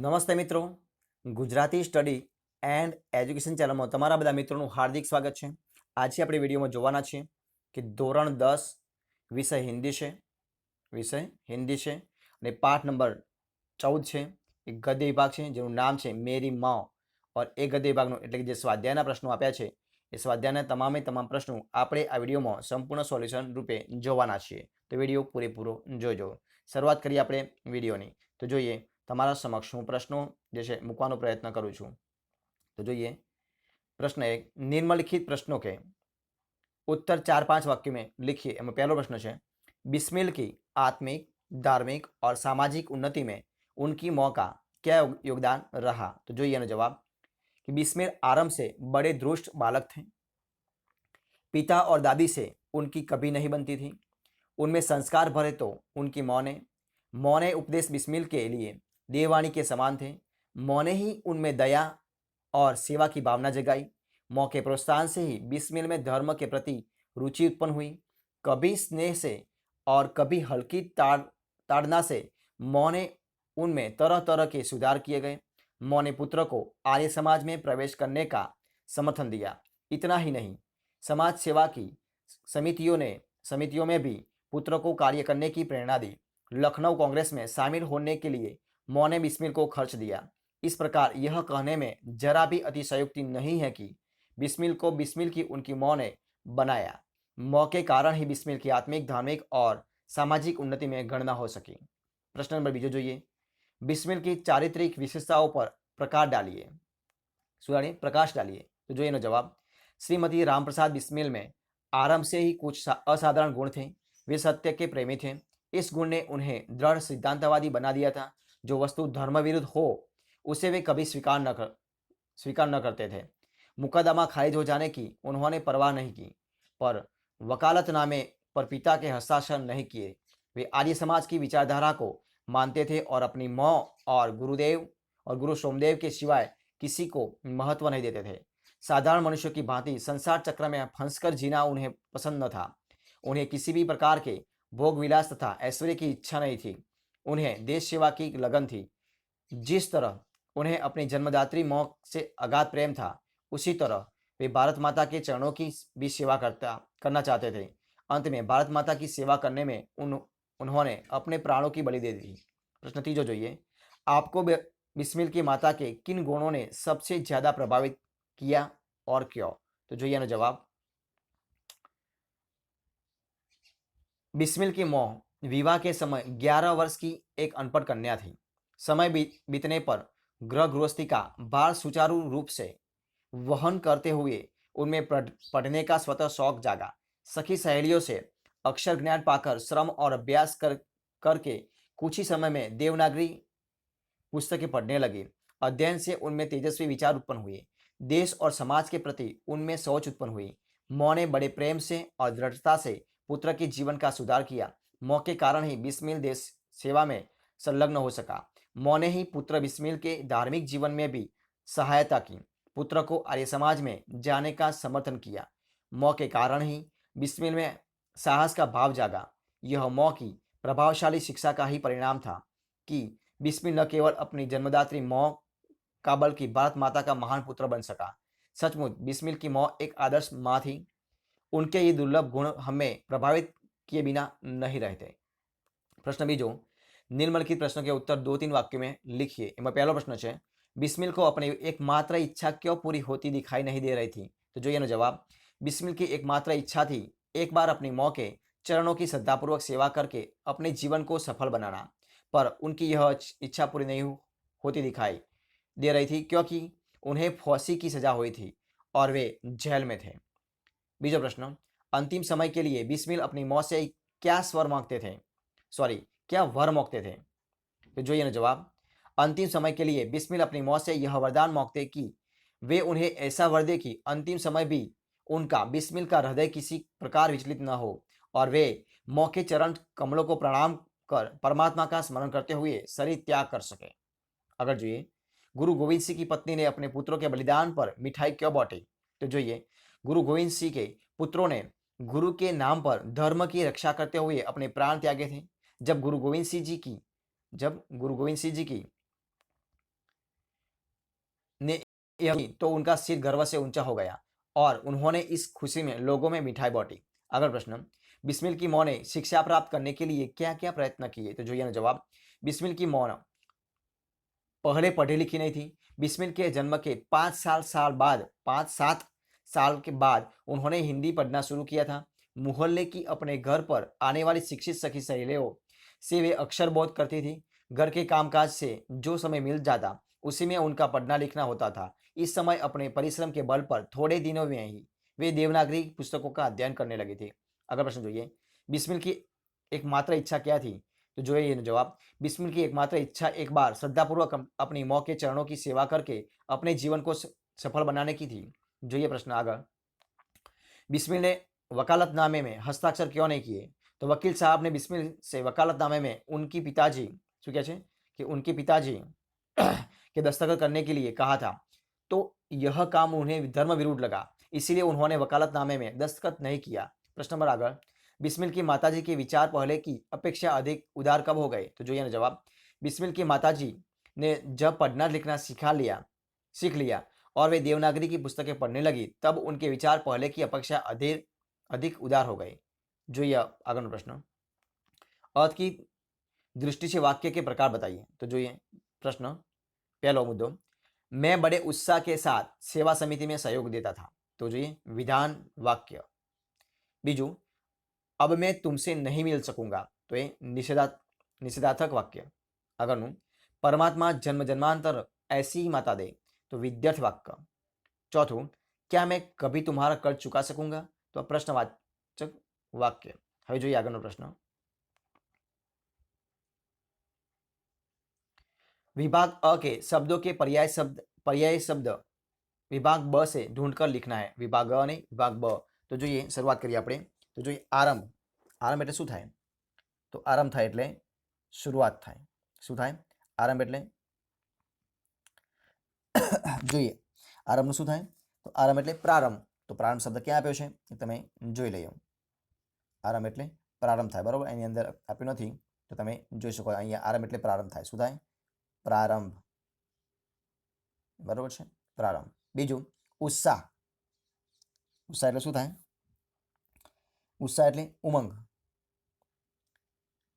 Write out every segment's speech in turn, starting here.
નમસ્તે મિત્રો, Gujarati study and education ચેનલમાં તમારા બધા મિત્રોનું હાર્દિક સ્વાગત છે. આજે આપણે વિડીયોમાં જોવાના છીએ કે ધોરણ 10 વિષય હિન્દી છે અને પાઠ નંબર 14 છે. એક ગદ્ય વિભાગ છે જેનું નામ છે મેરી માँ. और એ ગદ્ય વિભાગનો એટલે કે જે સ્વાધ્યાયના પ્રશ્નો આપ્યા છે એ સ્વાધ્યાયના તમામ પ્રશ્નો આપણે આ વિડીયોમાં સંપૂર્ણ સોલ્યુશન રૂપે જોવાના છીએ. તો વિડીયો પૂરેપૂરો જોજો. શરૂઆત કરીએ આપણે વિડીયોની. તો જોઈએ તમારા સમક્ષ હું પ્રશ્નો જે છે મૂકવાનો પ્રયત્ન કરું છું. તો જોઈએ प्रश्न 1, निम्नलिखित प्रश्नों के उत्तर 4-5 वाक्य में लिखिए. एम पहला प्रश्न है, बिस्मिल की आत्मिक, धार्मिक और सामाजिक उन्नति में उनकी माँ का क्या योगदान रहा. तो જોઈએ એનો જવાબ कि बिस्मिल आरंभ से बड़े दुष्ट बालक थे. पिता और दादी से उनकी कभी नहीं बनती थी. उनमें संस्कार भरे तो उनकी माँ ने उपदेश बिस्मिल के लिए देववाणी के समान थे. माँ ने ही उनमें दया और सेवा की भावना जगाई. माँ के प्रोत्साहन से ही बिस्मिल में धर्म के प्रति रुचि उत्पन्न हुई. कभी स्नेह से और कभी हल्की ताड़ना से माँ ने उनमें तरह तरह के सुधार किए गए. माँ ने पुत्र को आर्य समाज में प्रवेश करने का समर्थन दिया. इतना ही नहीं, समाज सेवा की समितियों में भी पुत्र को कार्य करने की प्रेरणा दी. लखनऊ कांग्रेस में शामिल होने के लिए माँ ने बिस्मिल को खर्च दिया. इस प्रकार यह कहने में जरा भी अतिशयोक्ति नहीं है कि बिस्मिल को बिस्मिल की उनकी माँ ने बनाया. माँ के कारण ही बिस्मिल की आत्मिक, धार्मिक और सामाजिक उन्नति में गणना हो सकी. प्रश्न नंबर 2 જોઈએ, बिस्मिल की चारित्रिक विशेषताओं पर प्रकाश डालिए. तो જોઈએ એનો જવાબ. श्रीमती रामप्रसाद बिस्मिल में आरंभ से ही कुछ असाधारण गुण थे. वे सत्य के प्रेमी थे. इस गुण ने उन्हें दृढ़ सिद्धांतवादी बना दिया था. जो वस्तु धर्म विरुद्ध हो उसे वे कभी स्वीकार न करते थे. मुकदमा खारिज हो जाने की उन्होंने परवाह नहीं की, पर वकालतनामे पर पिता के हस्ताक्षर नहीं किए. वे आर्य समाज की विचारधारा को मानते थे और अपनी माँ और गुरु सोमदेव के सिवाय किसी को महत्व नहीं देते थे. साधारण मनुष्यों की भांति संसार चक्र में फंसकर जीना उन्हें पसंद न था. उन्हें किसी भी प्रकार के भोग विलास तथा ऐश्वर्य की इच्छा नहीं थी. उन्हें देश सेवा की लगन थी. जिस तरह उन्हें अपनी जन्मदात्री माँ से अगाध प्रेम था, उसी तरह वे भारत माता के चरणों की भी सेवा करना चाहते थे. अंत में भारत माता की सेवा करने में उन्होंने अपने प्राणों की बलि दे दी. प्रश्न 3 જોઈએ, आपको बिस्मिल की माता के किन गुणों ने सबसे ज्यादा प्रभावित किया और क्यों. तो જોઈએ એનો જવાબ. बिस्मिल की माँ विवाह के समय 11 वर्ष की एक अनपढ़ कन्या थी. समय बीतने पर गृह गृहस्थी का भार सुचारू रूप से वहन करते हुए उनमें पढ़ने का स्वतः शौक जागा. सखी सहेलियों से अक्षर ज्ञान पाकर श्रम और अभ्यास करके कुछ ही समय में देवनागरी पुस्तकें पढ़ने लगी. अध्ययन से उनमें तेजस्वी विचार उत्पन्न हुए. देश और समाज के प्रति उनमें सोच उत्पन्न हुई. माँ ने बड़े प्रेम से और दृढ़ता से पुत्र के जीवन का सुधार किया. माँ के कारण ही बिस्मिल देश सेवा में संलग्न हो सका. माँ ने ही पुत्र बिस्मिल के धार्मिक जीवन में भी सहायता की. पुत्र को आर्य समाज में जाने का समर्थन किया. माँ के कारण ही बिस्मिल में साहस का भाव जागा. यह माँ की प्रभावशाली शिक्षा का ही परिणाम था कि बिस्मिल न केवल अपनी जन्मदात्री माँ का बल्कि भारत माता का महान पुत्र बन सका. सचमुच बिस्मिल की माँ एक आदर्श माँ थी. उनके ये दुर्लभ गुण हमें प्रभावित किए बिना नहीं रहते. प्रश्न 2, निम्नलिखित प्रश्नों के उत्तर 2-3 वाक्यों में लिखिए. એમાં પહેલો પ્રશ્ન છે, बिस्मिल को अपनी एकमात्र इच्छा क्यों पूरी होती दिखाई नहीं दे रही थी. तो જોઈએ એનો जवाब. बिस्मिल की एकमात्र इच्छा थी एक बार अपनी माँ के चरणों की श्रद्धापूर्वक सेवा करके अपने जीवन को सफल बनाना. पर उनकी यह इच्छा पूरी नहीं होती दिखाई दे रही थी क्योंकि उन्हें फांसी की सजा हुई थी और वे जेल में थे. बीजो प्रश्न, अंतिम समय के लिए बिस्मिल अपनी माँ से क्या वर मांगते थे. तो જોઈએ એનો जवाब. अंतिम समय के लिए बिस्मिल अपनी माँ से यह वरदान मांगते कि वे उन्हें ऐसा वर दे कि अंतिम समय भी उनका बिस्मिल का हृदय किसी प्रकार विचलित न हो और वे माँ के चरण कमलों को प्रणाम कर परमात्मा का स्मरण करते हुए शरीर त्याग कर सके. अगर જોઈએ, गुरु गोविंद सिंह की पत्नी ने अपने पुत्रों के बलिदान पर मिठाई क्यों बांटी. तो જોઈએ, गुरु गोविंद सिंह के पुत्रों ने गुरु के नाम पर धर्म की रक्षा करते हुए अपने प्राण त्यागे थे. जब गुरु गोविंद सिंह जी की ने तो उनका सिर गर्व से ऊंचा हो गया और उन्होंने इस खुशी में लोगों में मिठाई बांटी। अगला प्रश्न, बिस्मिल की मां ने शिक्षा प्राप्त करने के लिए क्या क्या प्रयत्न किए? तो જોઈએ जवाब। बिस्मिल की मां पहले पढ़ी लिखी नहीं थी। बिस्मिल के जन्म के 5-7 साल बाद उन्होंने हिंदी पढ़ना शुरू किया था। मोहल्ले की अपने घर पर आने वाली शिक्षित सखी सहेलियों से वे अक्षर बोध करती थी। घर के कामकाज से जो समय मिल जाता उसी में उनका पढ़ना लिखना होता था। इस समय अपने परिश्रम के बल पर थोड़े दिनों में ही वे देवनागरी पुस्तकों का अध्ययन करने लगी थी। अगला प्रश्न જોઈએ, बिस्मिल की एकमात्र इच्छा क्या थी? तो જોઈએ એનો जवाब। बिस्मिल की एकमात्र इच्छा एक बार श्रद्धापूर्वक अपनी मां के चरणों की सेवा करके अपने जीवन को सफल बनाने की थी। જોઈએ प्रश्न આગળ। बिस्मिल ने वकालतनामे में हस्ताक्षर क्यों नहीं किए? तो वकील साहब ने बिस्मिल से वकालतनामे में उनकी पिताजी શું કહે છે कि उनके पिताजी के दस्तखत करने के लिए कहा था, तो यह काम उन्हें धर्म विरुद्ध लगा, इसीलिए उन्होंने वकालतनामे में दस्तखत नहीं किया। प्रश्न नंबर આગળ, बिस्मिल की माताजी के विचार पहले की अपेक्षा अधिक उदार कब हो गए? तो જોઈએ जवाब। बिस्मिल की माताजी ने जब पढ़ना लिखना सीख लिया और वे देवनागरी की पुस्तकें पढ़ने लगी, तब उनके विचार पहले की अपेक्षा अधिक उदार हो गए। જોઈએ આગળનો પ્રશ્ન, अर्थ की दृष्टि से वाक्य के प्रकार बताइए। तो જોઈએ प्रश्न, पहला मुद्दो, मैं बड़े उत्साह के साथ सेवा समिति में सहयोग देता था। तो જોઈએ विधान वाक्य। बीजू, अब मैं तुमसे नहीं मिल सकूंगा। तो ये निषेधार्थक वाक्य। આગળનું, परमात्मा जन्म जन्मांतर ऐसी ही माता दे। तो विद्यार्थ वाक्य। चौथું, क्या मैं कभी तुम्हारा कर्ज चुका सकूंगा? तो प्रश्नवाचक वाक्य। હવે જોઈએ આગળનો પ્રશ્ન, विभाग अ के शब्दों के पर्याय शब्द विभाग ब से ढूंढकर लिखना है। विभाग अ नहीं, विभाग ब। तो જોઈએ શરૂઆત કરીએ આપણે। તો જોઈએ આરંભ। આરંભ એટલે શું થાય? તો આરંભ થાય એટલે શરૂઆત થાય। શું થાય? આરંભ એટલે જોઈએ આરંભનું શું થાય? તો આરંભ એટલે પ્રારંભ। તો પ્રારંભ શબ્દ ક્યાં આપ્યો છે એ તમે જોઈ લઈએ। આરંભ એટલે પ્રારંભ થાય, બરોબર। એની અંદર આપ્યું નથી તો તમે જોઈ શકો, અહીંયા આરંભ એટલે પ્રારંભ થાય। શું થાય? પ્રારંભ, બરોબર છે, પ્રારંભ। બીજું ઉત્સાહ। ઉત્સાહ એટલે શું થાય? ઉત્સાહ એટલે ઉમંગ।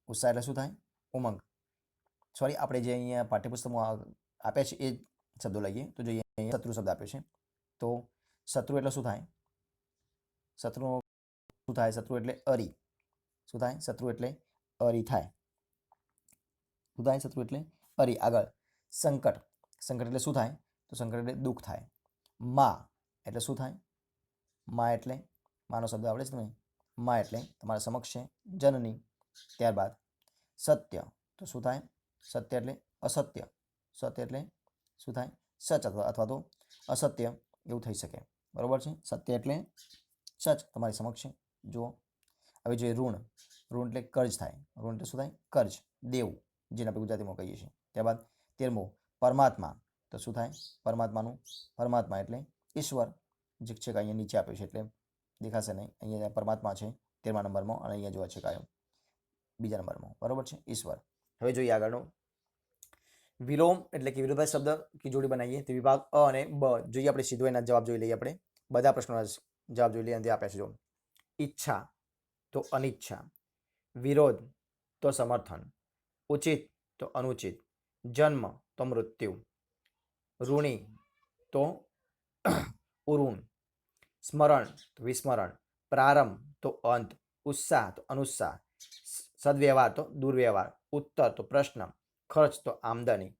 ઉત્સાહ એટલે શું થાય? ઉમંગ। સોરી, આપણે જે અહીંયા પાઠ્યપુસ્તકમાં આપ્યા છે એ શબ્દો લઈએ। તો જોઈએ અહીંયા શત્રુ શબ્દ આપ્યો છે। તો શત્રુ એટલે શું થાય? શત્રુ શું થાય? શત્રુ એટલે અરી। શું થાય? શત્રુ એટલે અરી થાય। શું થાય? શત્રુ એટલે અરી। આગળ સંકટ। સંકટ એટલે શું થાય? તો સંકટ એટલે દુઃખ થાય। માં એટલે શું થાય? માં એટલે માનો શબ્દ આવડે છે તમે? માં એટલે તમારા સમક્ષ છે જનની। ત્યારબાદ સત્ય। તો શું થાય? સત્ય એટલે અસત્ય। સત્ય એટલે શું થાય? સચ અથવા તો અસત્ય એવું થઈ શકે, બરોબર છે। સત્ય એટલે સચ તમારી સમક્ષ છે, જુઓ। હવે જોઈએ ઋણ। ઋણ એટલે કર્જ થાય। ઋણ એટલે શું થાય? કર્જ, દેવું, જેને આપણે ગુજરાતીમાં કહીએ છીએ। ત્યારબાદ 13મો પરમાત્મા। તો શું થાય? પરમાત્માનું, પરમાત્મા એટલે ઈશ્વર, જે છે કે અહીંયા નીચે આપ્યું છે એટલે દેખાશે નહીં। અહીંયા પરમાત્મા છે 13મા નંબરમાં અને અહીંયા જોવા છે કાયમ બીજા નંબરમાં, બરોબર છે, ઈશ્વર। હવે જોઈએ આગળનો, વિલોમ એટલે કે વિરોધાભાસી શબ્દ की जोड़ी बनाइए। तो विभाग अ અને ब જોઈએ આપણે સીધો એના જવાબ જોઈ લઈએ આપણે। બધા પ્રશ્નોના જવાબ જોઈ લઈએ। આપ્યા છે જો, ઈચ્છા તો અનિચ્છા, વિરોધ તો સમર્થન, ઉચિત તો અનુચિત, જન્મ તો મૃત્યુ, ઋણી તો ઉઋણ, સ્મરણ તો વિસ્મરણ, પ્રારંભ તો અંત, ઉત્સાહ તો અનુત્સાહ, સદવ્યવહાર તો દુર્વ્યવહાર, ઉત્તર તો પ્રશ્ન, ખર્ચ તો આમદની,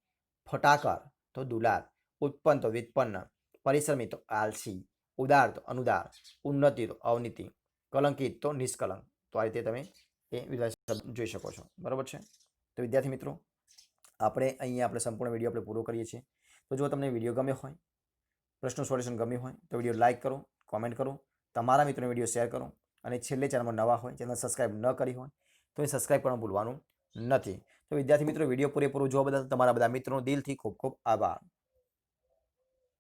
ફટાકાર તો દુલાર, ઉત્પન્ન તો વ્યુત્પન્ન, પરિશ્રમી તો આલસી, ઉદાર તો અનુદાર, ઉન્નતિ તો અવનતિ, કલંકિત તો નિષ્કલંક। તો આ રીતે તમે એ શબ્દ જોઈ શકો છો, બરોબર છે। તો વિદ્યાર્થી મિત્રો, આપણે અહીંયા આપણે સંપૂર્ણ વિડીયો આપણે પૂરો કરીએ છીએ। તો જો તમને વિડીયો ગમ્યો હોય, પ્રશ્નો સોલ્યુશન ગમ્યું હોય તો વિડીયો લાઇક કરો, કોમેન્ટ કરો, તમારા મિત્રોને વિડીયો શેર કરો અને છેલ્લે ચેનલમાં નવા હોય, ચેનલ સબસ્ક્રાઇબ ન કરી હોય તો એ સબસ્ક્રાઇબ કરવાનું ભૂલવાનું નથી। તો વિદ્યાર્થી મિત્રો, વિડીયો પૂરેપૂરો જોવા બદલ તમારા બધા મિત્રોનો દિલથી ખૂબ ખૂબ આભાર।